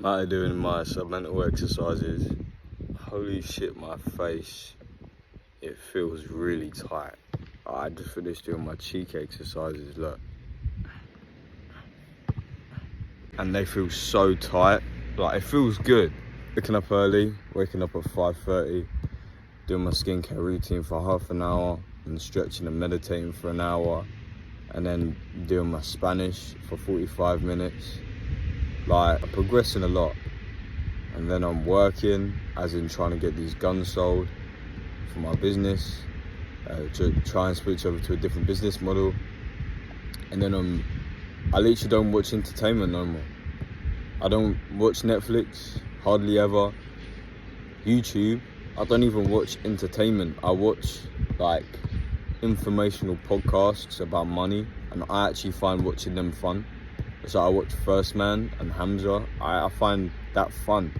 After doing my submental exercises, holy shit, my face, it feels really tight. I just finished doing my cheek exercises, look. And they feel so tight, like it feels good. Waking up early, waking up at 5:30, doing my skincare routine for half an hour, and stretching and meditating for an hour, and then doing my Spanish for 45 minutes. Like, I'm progressing a lot. And then I'm working, as in trying to get these guns sold for my business, to try and switch over to a different business model. And then I literally don't watch entertainment no more. I don't watch Netflix, hardly ever. YouTube, I don't even watch entertainment. I watch like informational podcasts about money, and I actually find watching them fun. So I watch First Man and Hamza. I find that fun.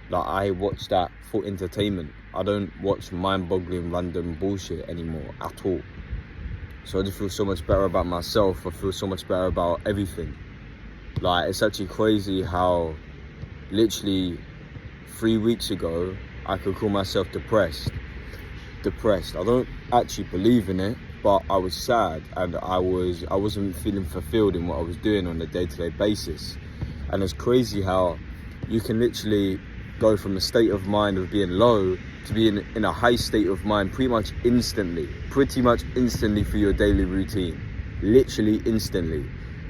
Like, I watch that for entertainment. I don't watch mind-boggling random bullshit anymore at all. So I just feel so much better about myself. I feel so much better about everything. Like, it's actually crazy how literally 3 weeks ago I could call myself depressed. I don't actually believe in it, but I was sad, and I wasn't feeling fulfilled in what I was doing on a day-to-day basis. And it's crazy how you can literally go from a state of mind of being low to being in a high state of mind pretty much instantly for your daily routine. Literally instantly.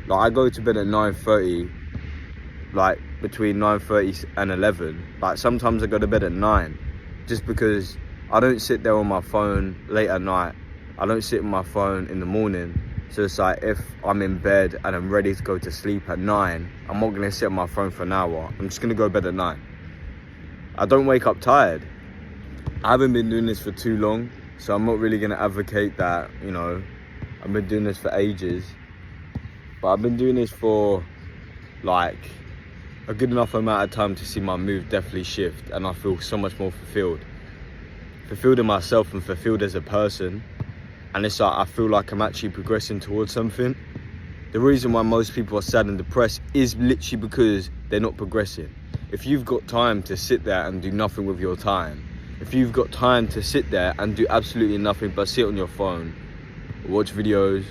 Like, I go to bed at 9:30, like between 9:30 and 11. Like, sometimes I go to bed at 9, just because I don't sit there on my phone late at night. I don't sit on my phone in the morning. So it's like, if I'm in bed and I'm ready to go to sleep at 9, I'm not gonna sit on my phone for an hour. I'm just gonna go to bed at 9. I don't wake up tired. I haven't been doing this for too long, so I'm not really gonna advocate that, you know. I've been doing this for ages, but I've been doing this for like a good enough amount of time to see my mood definitely shift, and I feel so much more fulfilled in myself and fulfilled as a person. And it's like, I feel like I'm actually progressing towards something. The reason why most people are sad and depressed is literally because they're not progressing. If you've got time to sit there and do nothing with your time, if you've got time to sit there and do absolutely nothing but sit on your phone, or watch videos,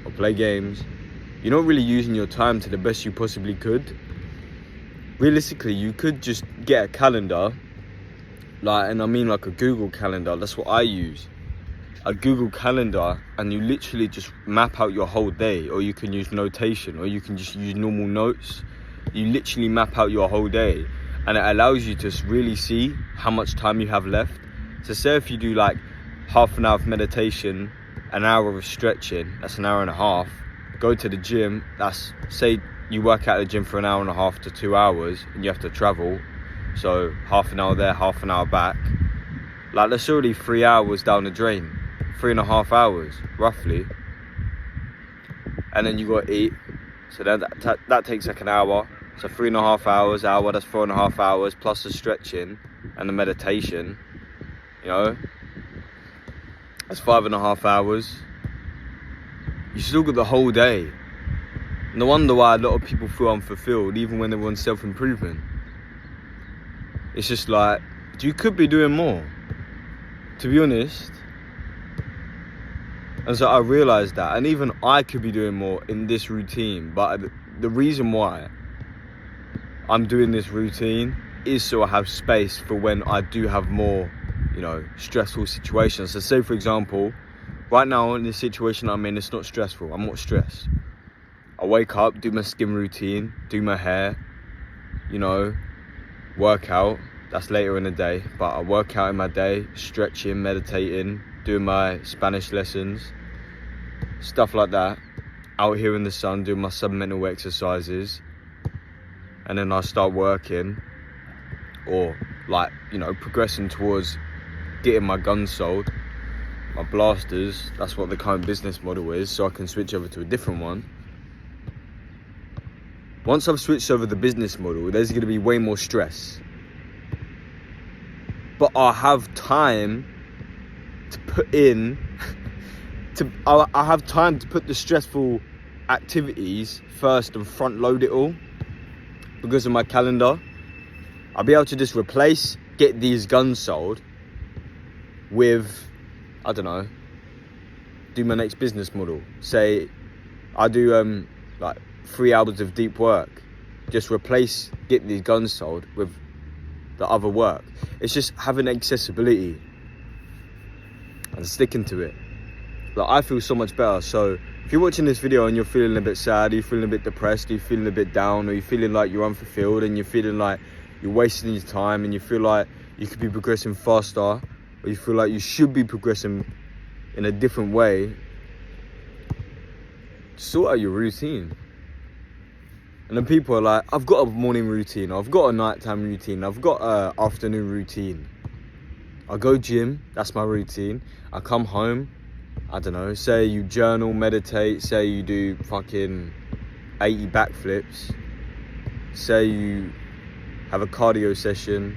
or play games, you're not really using your time to the best you possibly could. Realistically, you could just get a calendar, and I mean like a Google calendar. That's what I use. A Google calendar, and you literally just map out your whole day, or you can use notation, or you can just use normal notes. You literally map out your whole day, and it allows you to really see how much time you have left. So say if you do like half an hour of meditation, an hour of stretching, that's an hour and a half. Go to the gym, say you work out at the gym for an hour and a half to 2 hours, and you have to travel, so half an hour there, half an hour back. Like, that's already 3 hours down the drain. 3.5 hours, roughly. And then you got to eat, so then that takes like an hour. So 3.5 hours, that's 4.5 hours, plus the stretching and the meditation, you know. That's 5.5 hours. You still got the whole day. No wonder why a lot of people feel unfulfilled, even when they're on self-improvement. It's just like, you could be doing more, to be honest. And so I realised that, and even I could be doing more in this routine. But the reason why I'm doing this routine is so I have space for when I do have more, you know, stressful situations. So say, for example, right now in the situation I'm in, it's not stressful. I'm not stressed. I wake up, do my skin routine, do my hair, you know, work out. That's later in the day, but I work out in my day, stretching, meditating, doing my Spanish lessons, stuff like that. Out here in the sun, doing my submental exercises. And then I start working, or like, you know, progressing towards getting my guns sold, my blasters. That's what the current business model is, so I can switch over to a different one. Once I've switched over the business model, there's going to be way more stress. But I'll have time to put in, I have time to put the stressful activities first and front load it all because of my calendar. I'll be able to just get these guns sold with, I don't know, do my next business model. Say I do like 3 hours of deep work, just get these guns sold with the other work. It's just having accessibility and sticking to it. Like, I feel so much better. So if you're watching this video and you're feeling a bit sad, you're feeling a bit depressed, you're feeling a bit down, or you're feeling like you're unfulfilled and you're feeling like you're wasting your time and you feel like you could be progressing faster, or you feel like you should be progressing in a different way, sort out your routine. And then people are like, I've got a morning routine, I've got a nighttime routine, I've got an afternoon routine. I go gym, that's my routine. I come home, I don't know, say you journal, meditate, say you do fucking 80 backflips, say you have a cardio session.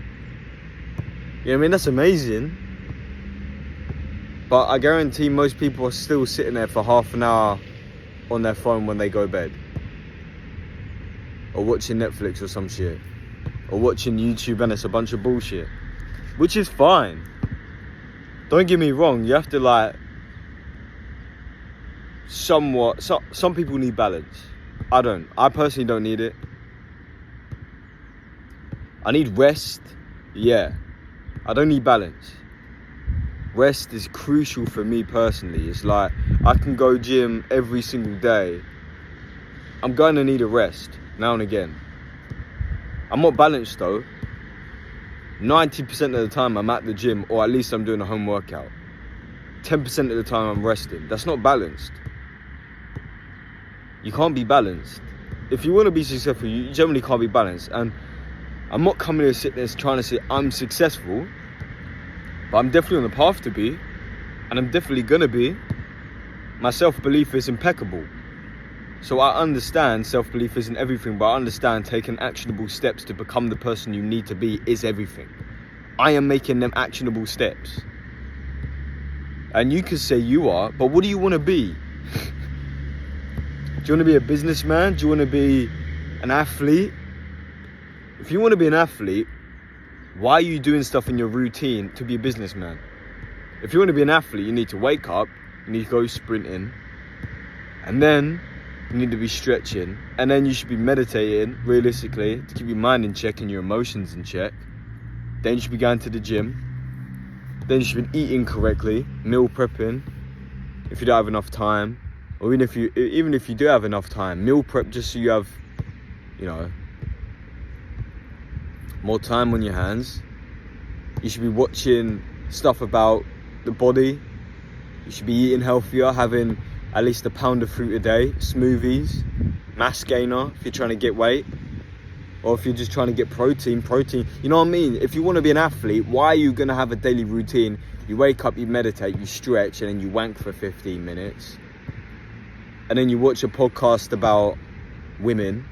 You know what I mean? That's amazing. But I guarantee most people are still sitting there for half an hour on their phone when they go to bed. Or watching Netflix or some shit. Or watching YouTube, and it's a bunch of bullshit. Which is fine. Don't get me wrong, you have to like some people need balance. I don't. I personally don't need it. I need rest, yeah. I don't need balance. Rest is crucial for me personally. It's like, I can go gym every single day. I'm going to need a rest now and again. I'm not balanced though. 90% of the time I'm at the gym, or at least I'm doing a home workout. 10% of the time I'm resting. That's not balanced. You can't be balanced. If you want to be successful, you generally can't be balanced. And I'm not coming here sitting there trying to say I'm successful, but I'm definitely on the path to be, and I'm definitely gonna be. My self-belief is impeccable. So I understand self-belief isn't everything, but I understand taking actionable steps to become the person you need to be is everything. I am making them actionable steps. And you could say you are, but what do you want to be? Do you want to be a businessman? Do you want to be an athlete? If you want to be an athlete, why are you doing stuff in your routine to be a businessman? If you want to be an athlete, you need to wake up, you need to go sprinting, and then you need to be stretching, and then you should be meditating, realistically, to keep your mind in check and your emotions in check. Then you should be going to the gym. Then you should be eating correctly, meal prepping, if you don't have enough time. Or even if you do have enough time, meal prep just so you have, you know, more time on your hands. You should be watching stuff about the body. You should be eating healthier, having at least a pound of fruit a day, smoothies, mass gainer if you're trying to get weight, or if you're just trying to get protein. You know what I mean? If you want to be an athlete, why are you going to have a daily routine? You wake up, you meditate, you stretch, and then you wank for 15 minutes. And then you watch a podcast about women.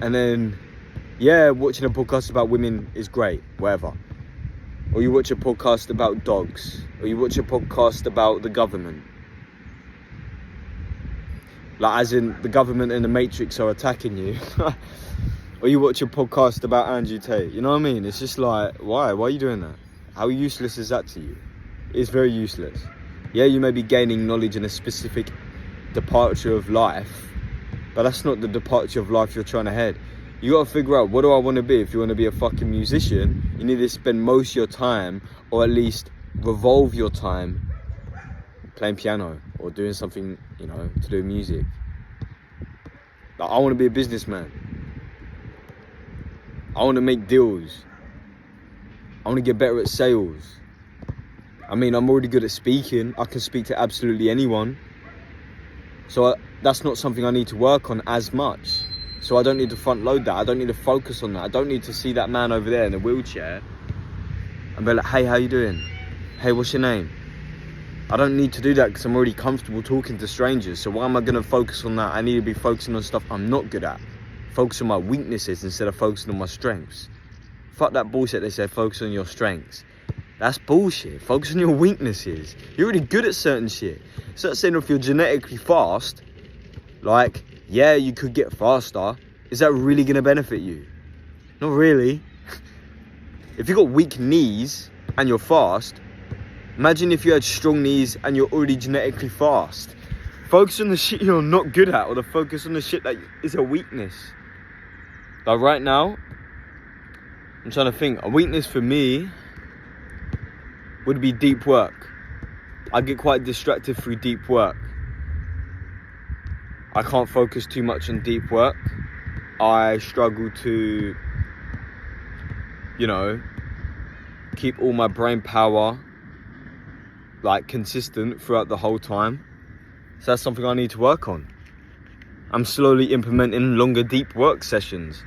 And then, yeah, watching a podcast about women is great, whatever. Or you watch a podcast about dogs. Or you watch a podcast about the government. Like, as in, the government and the Matrix are attacking you. Or you watch a podcast about Andrew Tate. You know what I mean? It's just like, why? Why are you doing that? How useless is that to you? It's very useless. Yeah, you may be gaining knowledge in a specific departure of life, but that's not the departure of life you're trying to head. You gotta figure out, what do I want to be? If you want to be a fucking musician, you need to spend most of your time, or at least revolve your time, playing piano or doing something, you know, to do with music. Like, I want to be a businessman. I want to make deals. I want to get better at sales. I mean, I'm already good at speaking. I can speak to absolutely anyone. So that's not something I need to work on as much. So I don't need to front load that. I don't need to focus on that. I don't need to see that man over there in the wheelchair and be like, hey, how you doing? Hey, what's your name? I don't need to do that because I'm already comfortable talking to strangers. So why am I going to focus on that? I need to be focusing on stuff I'm not good at. Focus on my weaknesses instead of focusing on my strengths. Fuck that bullshit they say, focus on your strengths. That's bullshit. Focus on your weaknesses. You're already good at certain shit. It's not saying if you're genetically fast, like, yeah, you could get faster. Is that really going to benefit you? Not really. If you've got weak knees and you're fast, imagine if you had strong knees and you're already genetically fast. Focus on the shit you're not good at, or to focus on the shit that is a weakness. Like right now, I'm trying to think. A weakness for me would be deep work. I get quite distracted through deep work. I can't focus too much on deep work. I struggle to, keep all my brain power like consistent throughout the whole time. So that's something I need to work on. I'm slowly implementing longer deep work sessions.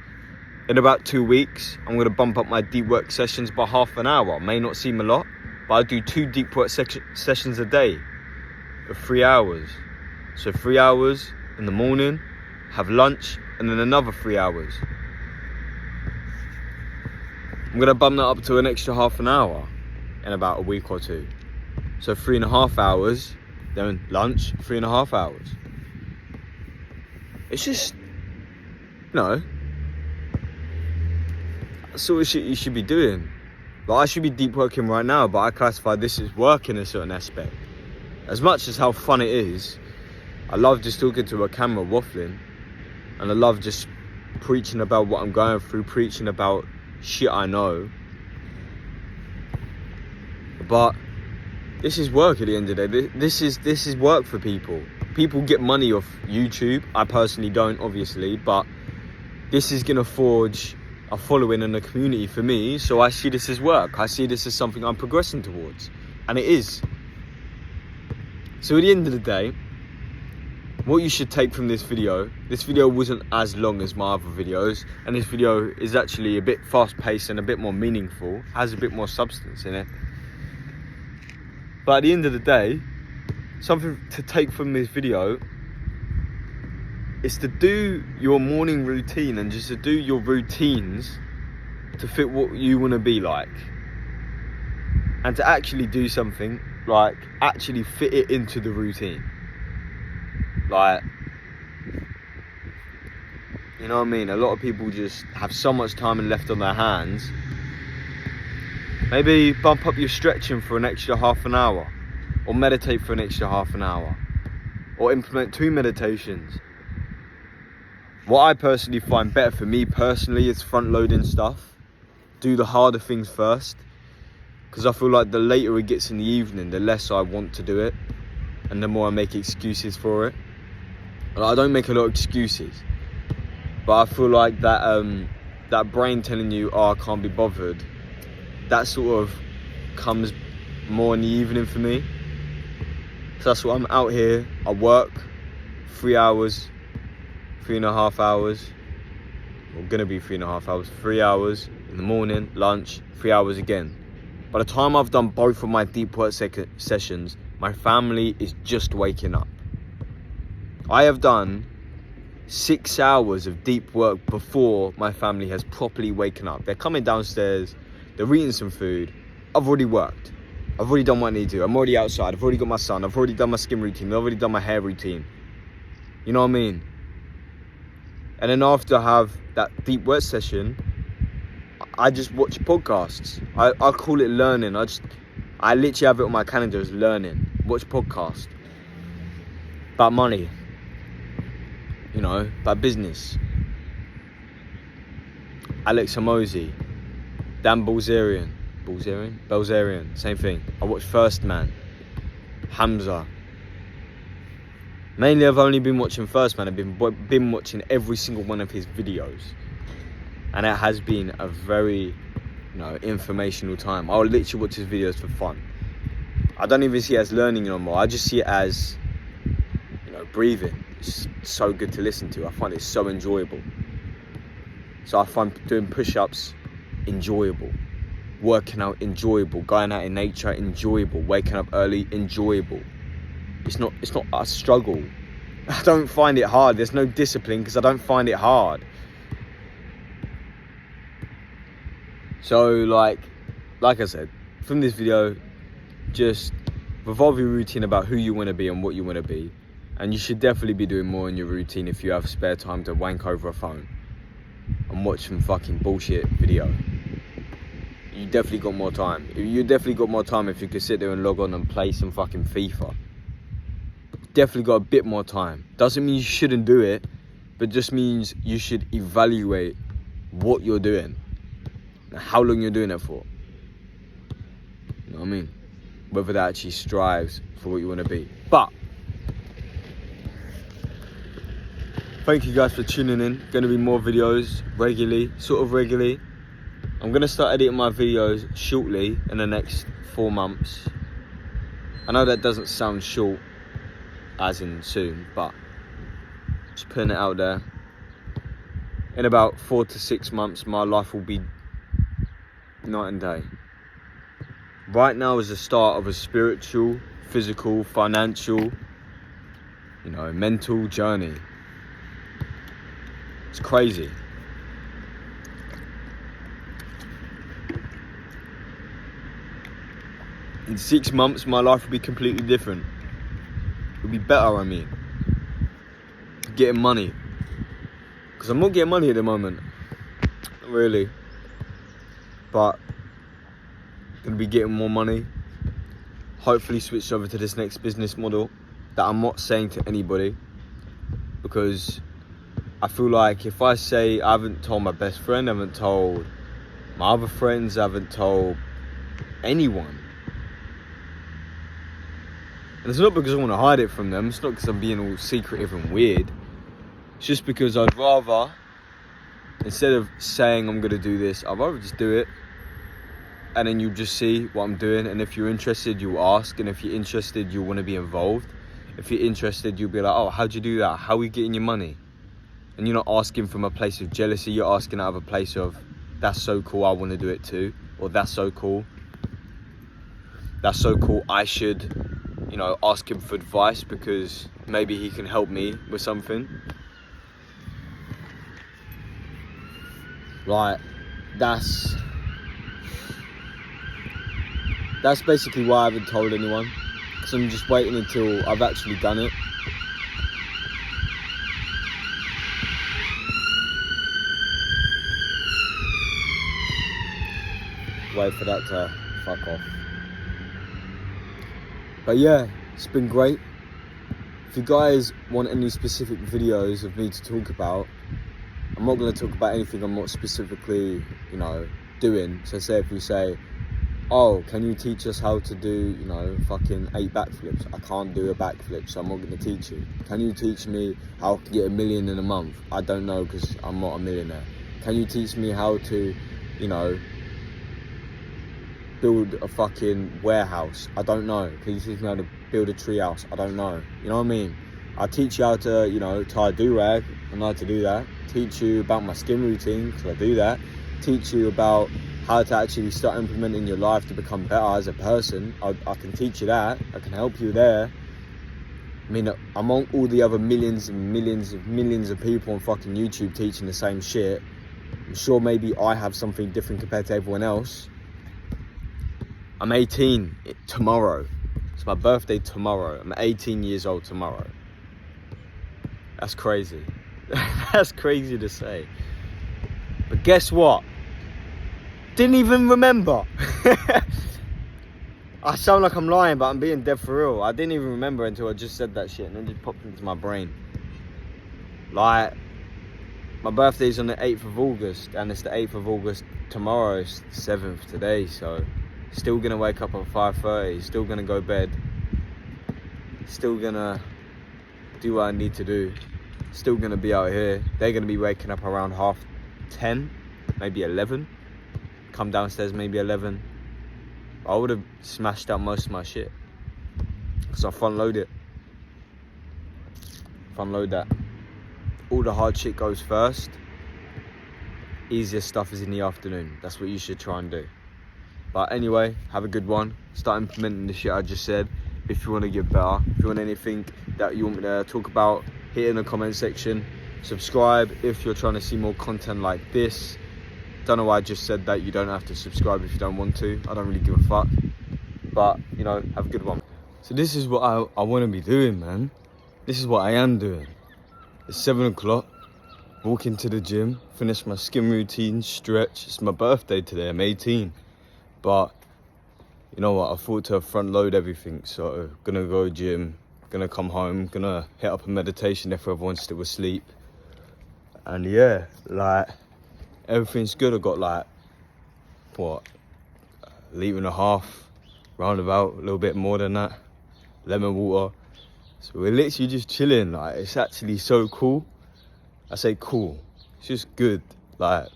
In about 2 weeks, I'm going to bump up my deep work sessions by half an hour. May not seem a lot, but I do 2 deep work sessions a day of 3 hours. So 3 hours in the morning, have lunch, and then another 3 hours. I'm going to bump that up to an extra half an hour in about a week or 2. So 3.5 hours, then lunch, 3.5 hours. It's just, that's the sort of shit you should be doing. Like, I should be deep working right now, but I classify this as work in a certain aspect. As much as how fun it is, I love just talking to a camera, waffling, and I love just preaching about what I'm going through, preaching about shit I know. But this is work at the end of the day. This is work for people. People get money off YouTube. I personally don't, obviously, but this is gonna forge a following and a community for me. So I see this as work. I see this as something I'm progressing towards, and it is. So at the end of the day, what you should take from this video wasn't as long as my other videos, and this video is actually a bit fast-paced and a bit more meaningful, has a bit more substance in it. But at the end of the day, something to take from this video is to do your morning routine, and just to do your routines to fit what you want to be like, and to actually do something, like actually fit it into the routine. Like, you know what I mean? A lot of people just have so much time left on their hands. Maybe bump up your stretching for an extra half an hour, or meditate for an extra half an hour, or implement 2 meditations. What I personally find better for me personally is front loading stuff. Do the harder things first, because I feel like the later it gets in the evening, the less I want to do it, and the more I make excuses for it. I don't make a lot of excuses, but I feel like that brain telling you, oh, I can't be bothered, that sort of comes more in the evening for me. So that's why I'm out here. I work 3 hours, 3.5 hours, or gonna be 3.5 hours, 3 hours in the morning, lunch, 3 hours again. By the time I've done both of my deep work sessions, my family is just waking up. I have done 6 hours of deep work before my family has properly waken up. They're coming downstairs, they're eating some food. I've already worked. I've already done what I need to. I'm already outside. I've already got my son. I've already done my skin routine. I've already done my hair routine. You know what I mean? And then after I have that deep work session, I just watch podcasts. I call it learning. I literally have it on my calendar as learning. Watch podcasts about money, about business. Alex Hormozi, Dan Bilzerian, same thing. I watch First Man, Hamza. Mainly I've only been watching First Man. I've been watching every single one of his videos, and it has been a very informational time. I'll literally watch his videos for fun. I don't even see it as learning anymore. I just see it as breathing. It's so good to listen to. I find it so enjoyable. So I find doing push-ups enjoyable, working out enjoyable, going out in nature enjoyable, waking up early enjoyable. It's not a struggle. I don't find it hard. There's no discipline because I don't find it hard. So like I said, from this video, just revolve your routine about who you want to be and what you want to be. And you should definitely be doing more in your routine if you have spare time to wank over a phone and watch some fucking bullshit video. you definitely got more time. You definitely got more time if you could sit there and log on and play some fucking FIFA. Definitely got a bit more time. Doesn't mean you shouldn't do it, but just means you should evaluate what you're doing and how long you're doing it for. You know what I mean? Whether that actually strives for what you want to be. But thank you guys for tuning in. Going to be more videos regularly, sort of regularly. I'm going to start editing my videos shortly in the next 4 months. I know that doesn't sound short, as in soon, but just putting it out there. In about 4 to 6 months, my life will be night and day. Right now is the start of a spiritual, physical, financial, mental journey. It's crazy. In 6 months, my life will be completely different. It'll be better, Getting money. Because I'm not getting money at the moment. Not really. But gonna be getting more money. Hopefully switch over to this next business model that I'm not saying to anybody, because I feel like if I say I haven't told my best friend, I haven't told my other friends, I haven't told anyone. And it's not because I want to hide it from them, it's not because I'm being all secretive and weird. It's just because I'd rather, instead of saying I'm gonna do this, I'd rather just do it. And then you just see what I'm doing, and if you're interested, you ask, and if you're interested, you want to be involved. If you're interested, you'll be like, oh, how'd you do that? How are you getting your money? And you're not asking from a place of jealousy, you're asking out of a place of, that's so cool, I want to do it too. Or that's so cool, I should, ask him for advice because maybe he can help me with something. Like, that's basically why I haven't told anyone, because I'm just waiting until I've actually done it. Wait for that to fuck off. But yeah, it's been great. If you guys want any specific videos of me to talk about, I'm not going to talk about anything I'm not specifically, doing. So say if you say, oh, can you teach us how to do, fucking 8 backflips? I can't do a backflip, so I'm not going to teach you. Can you teach me how to get $1 million in a month? I don't know, because I'm not a millionaire. Can you teach me how to, build a fucking warehouse? I don't know. Can you teach me how to build a treehouse? I don't know. You know what I mean? I'll teach you how to, tie a do-rag. I know how to do that. Teach you about my skin routine, because I do that. Teach you about how to actually start implementing your life to become better as a person. I can teach you that. I can help you there. I mean, among all the other millions and millions of people on fucking YouTube teaching the same shit, I'm sure maybe I have something different compared to everyone else. I'm 18 tomorrow. It's my birthday tomorrow. I'm 18 years old tomorrow. That's crazy. That's crazy to say. But guess what? Didn't even remember. I sound like I'm lying, but I'm being dead for real. I didn't even remember until I just said that shit, and then just popped into my brain. Like, my birthday's on the 8th of August, and it's the 8th of August tomorrow. It's the 7th today, so still gonna wake up at 5:30, still gonna go bed, still gonna do what I need to do, still gonna be out here. They're gonna be waking up around 10:30, maybe 11. Come downstairs maybe 11. I would have smashed out most of my shit, because I front load it. Front load that. All the hard shit goes first. Easier stuff is in the afternoon. That's what you should try and do. But anyway, have a good one. Start implementing the shit I just said. If you want to get better, if you want anything that you want me to talk about, hit it in the comment section. Subscribe if you're trying to see more content like this. Don't know why I just said that. You don't have to subscribe if you don't want to. I don't really give a fuck. But, have a good one. So this is what I want to be doing, man. This is what I am doing. It's 7 o'clock. Walk into the gym. Finish my skin routine, stretch. It's my birthday today. I'm 18. But you know what, I thought to front load everything. So gonna go gym, gonna come home, gonna hit up a meditation if everyone's still asleep. And yeah, like everything's good. I got like what, a litre and a half, roundabout, a little bit more than that, lemon water. So we're literally just chilling. Like, it's actually so cool. I say cool, it's just good. Like,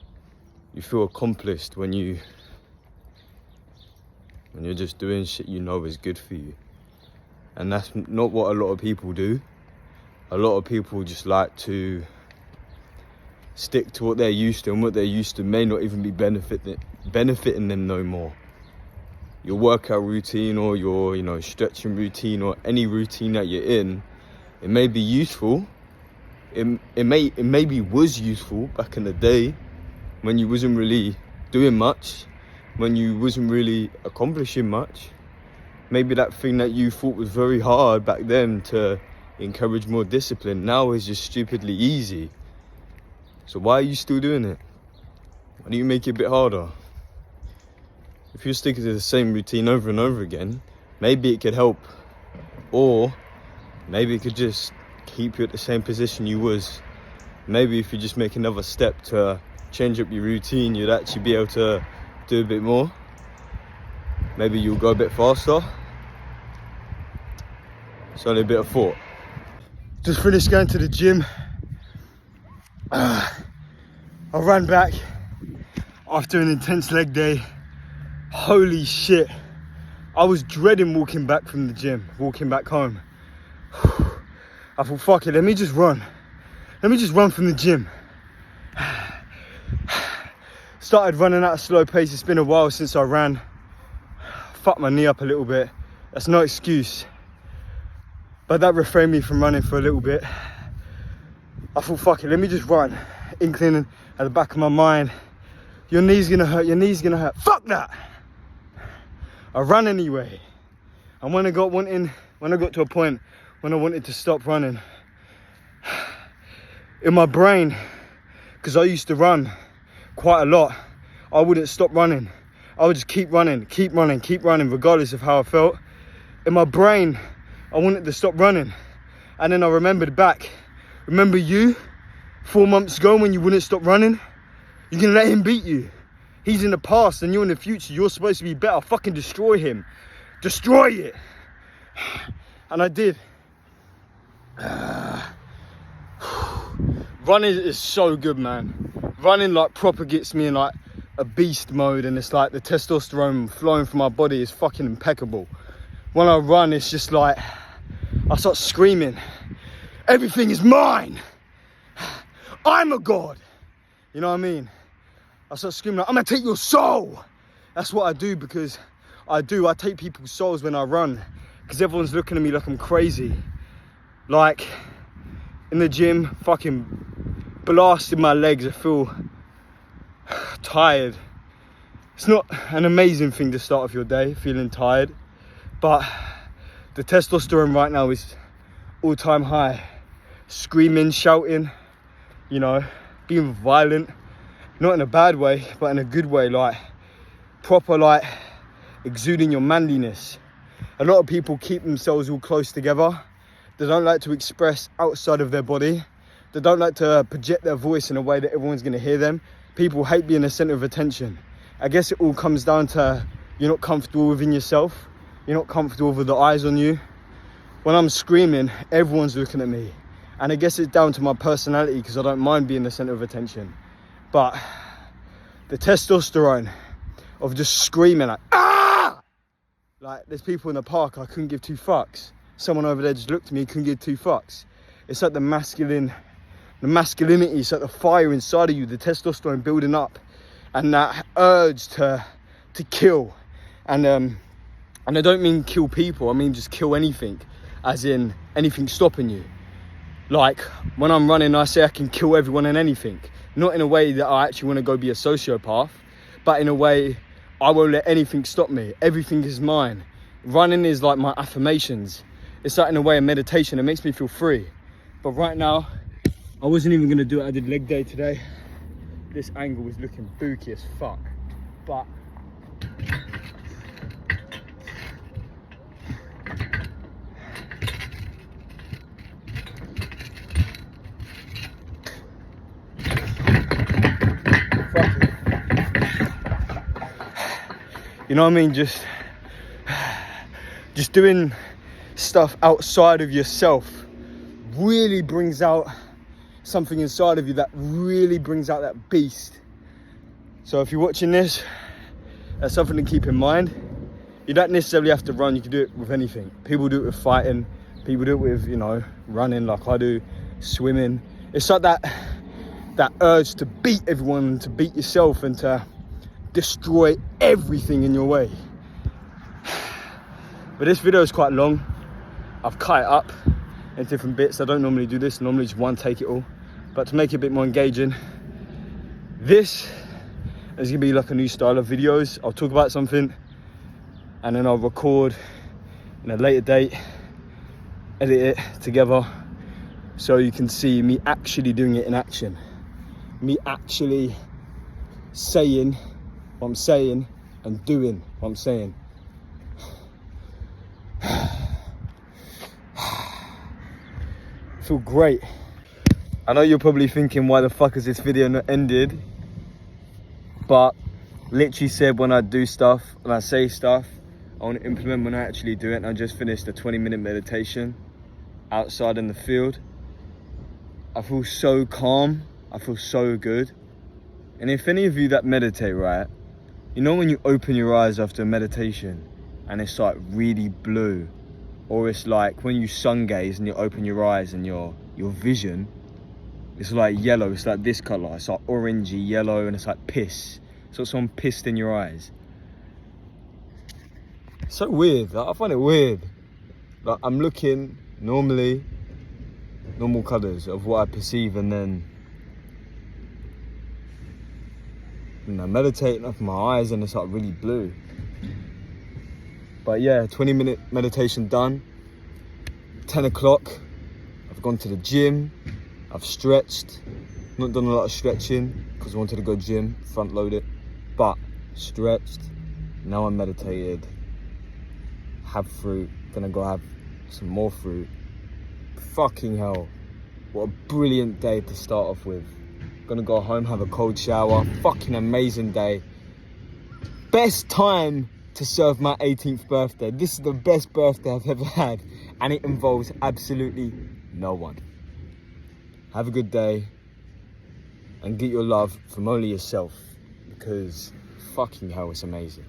you feel accomplished when you're just doing shit you know is good for you. And that's not what a lot of people do. A lot of people just like to stick to what they're used to, and what they're used to may not even be benefiting them no more. Your workout routine or your, you know, stretching routine or any routine that you're in, it may be useful. It maybe was useful back in the day when you wasn't really doing much, when you wasn't really accomplishing much. Maybe that thing that you thought was very hard back then to encourage more discipline now is just stupidly easy. So why are you still doing it? Why don't you make it a bit harder? If you're sticking to the same routine over and over again, maybe it could help. Or maybe it could just keep you at the same position you was. Maybe if you just make another step to change up your routine, you'd actually be able to do a bit more. Maybe you'll go a bit faster. It's only a bit of thought. Just finished going to the gym. I ran back after an intense leg day. Holy shit. I was dreading walking back from the gym, walking back home. I thought, fuck it, let me just run. Let me just run from the gym. Started running at a slow pace. It's been a while since I ran. Fucked my knee up a little bit. That's no excuse. But that refrained me from running for a little bit. I thought, fuck it, let me just run. Inkling at the back of my mind, your knee's gonna hurt, your knee's gonna hurt. Fuck that! I ran anyway. And when I got to a point when I wanted to stop running, in my brain, because I used to run quite a lot, I wouldn't stop running. I would just keep running, regardless of how I felt. In my brain, I wanted to stop running. And then I remembered back. Remember you, 4 months ago when you wouldn't stop running? You can let him beat you. He's in the past and you're in the future. You're supposed to be better. Fucking destroy him. Destroy it. And I did. Running is so good, man. Running like proper gets me in like a beast mode, and it's like the testosterone flowing from my body is fucking impeccable. When I run, it's just like I start screaming, everything is mine. I'm a god. You know what I mean? I start screaming like, I'm gonna take your soul. That's what I do, because I take people's souls when I run, because everyone's looking at me like I'm crazy. Like in the gym, fucking blasting my legs. I feel tired. It's not an amazing thing to start off your day, feeling tired, but the testosterone right now is all-time high. Screaming, shouting, you know, being violent, not in a bad way, but in a good way, like proper, like exuding your manliness. A lot of people keep themselves all close together. They don't like to express outside of their body. They don't like to project their voice in a way that everyone's gonna hear them. People hate being the center of attention. I guess it all comes down to you're not comfortable within yourself. You're not comfortable with the eyes on you. When I'm screaming, everyone's looking at me. And I guess it's down to my personality, because I don't mind being the center of attention. But the testosterone of just screaming like, ah! Like there's people in the park, I couldn't give two fucks. Someone over there just looked at me, couldn't give two fucks. It's like the masculinity, it's like the fire inside of you, the testosterone building up, and that urge to kill. And I don't mean kill people, I mean just kill anything, as in anything stopping you. Like when I'm running, I say I can kill everyone and anything. Not in a way that I actually want to go be a sociopath, but in a way I won't let anything stop me. Everything is mine. Running is like my affirmations. It's like in a way a meditation. It makes me feel free. But right now, I wasn't even gonna do it. I did leg day today. This angle was looking booky as fuck. But You know what I mean? Just doing stuff outside of yourself really brings out something inside of you that really brings out that beast. So if you're watching this, that's something to keep in mind. You don't necessarily have to run, you can do it with anything. People do it with fighting, people do it with, you know, running like I do, swimming. It's like that urge to beat everyone, to beat yourself and to destroy everything in your way. But this video is quite long. I've cut it up in different bits. I don't normally do this, normally just one take it all. But to make it a bit more engaging, this is gonna be like a new style of videos. I'll talk about something and then I'll record in a later date, edit it together so you can see me actually doing it in action. Me actually saying what I'm saying and doing what I'm saying. I feel great. I know you're probably thinking, why the fuck is this video not ended? But literally said when I do stuff, when I say stuff, I want to implement when I actually do it. And I just finished a 20-minute meditation outside in the field. I feel so calm. I feel so good. And if any of you that meditate, right, you know when you open your eyes after a meditation and it's like really blue, or it's like when you sun gaze and you open your eyes and your vision, it's like yellow, it's like this colour, it's like orangey yellow and it's like piss. It's like someone pissed in your eyes. It's so weird, like, I find it weird. Like I'm looking normally, normal colours of what I perceive, and then meditating off my eyes and it's like really blue. But yeah, 20-minute meditation done. 10 o'clock, I've gone to the gym, I've stretched. Not done a lot of stretching because I wanted to go gym, front load it, but stretched. Now I'm meditated, have fruit, gonna go have some more fruit. Fucking hell, what a brilliant day to start off with. Gonna go home, have a cold shower. Fucking amazing day. Best time to serve my 18th birthday. This is the best birthday I've ever had, and it involves absolutely no one. Have a good day and get your love from only yourself, because fucking hell, it's amazing.